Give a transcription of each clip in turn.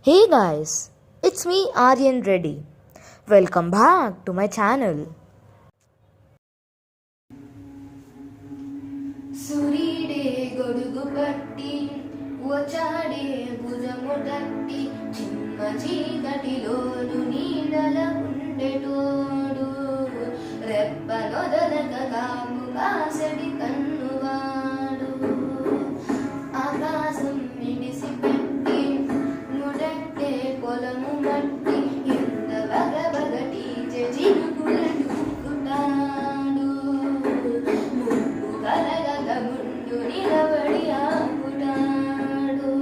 Hey guys, it's me Aryan Reddy. Welcome back to my channel. సూర్యుడే గొడుగు పట్టి వచ్చాడే భుజము తట్టి చిమ్మ చీకటిలోను నీడల ఉండేటోడు రెప్పనొదలక కాపు కాసడి కన్నువాడు ఆకాశం మిడిసి పెట్టి ముడట్టే పొలము మట్టి ఎంత బగబగటి చినుకుల డుక్కుటాడు ముప్పు కలగక ముందు నిలబడి ఆపుటాడు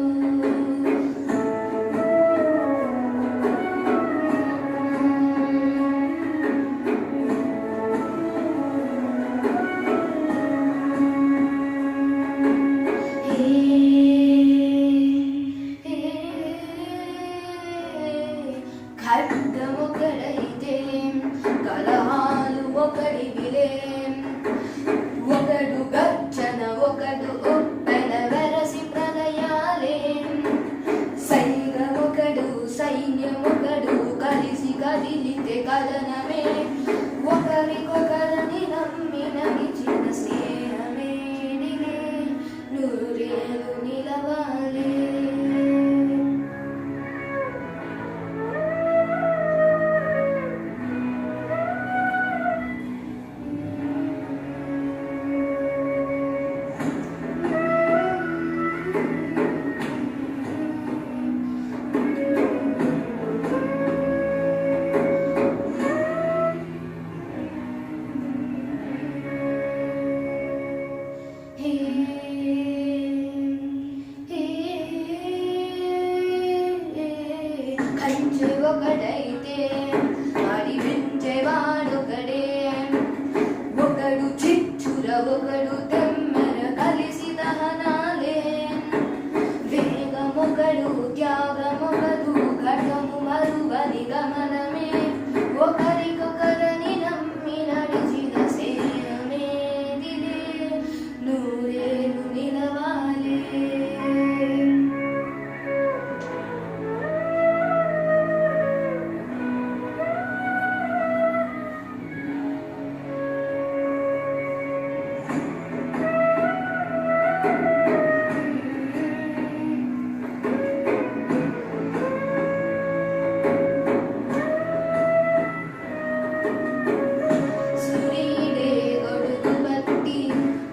ఖడ్గమొకడైతే కలహాలు ఒకడివిలే ఒకడు గర్జన ఒకడు ఉప్పెన వెరసి ప్రళయాలే సైన్యమొకడు సైన్యమొకడు కలిసి కదిలితే కదనమే ఒకరికొకరిని నమ్మి నడిచిన స్నేహమే దిగే నూరేలు నిలవాలే కంచె ఒకడైతే అడివించేవాడొకడే ఒకడు చిచ్చుర ఒకడు తెమ్మెర కలిసి దహనాలే వేగమొకడు త్యాగమొకడు ఘటము మరువని గమనమే ఒకరికొకరని నమ్మి నడిచిన సేనమే దిలే నూరేలు నిలవాలే సూర్యుడే గొడుగు పట్టి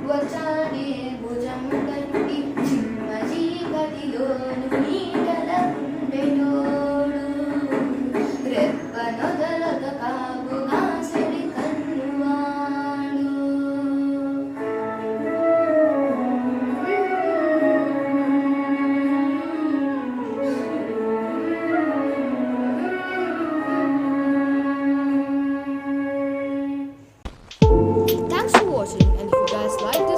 వచ్చాడే భుజము తట్టి చిమ్మ చీకటిలోను నీడల ఉండేటోడు రెప్పనొదలక కాపు కాసడి కన్నువాడు Thanks for watching, and if you guys like this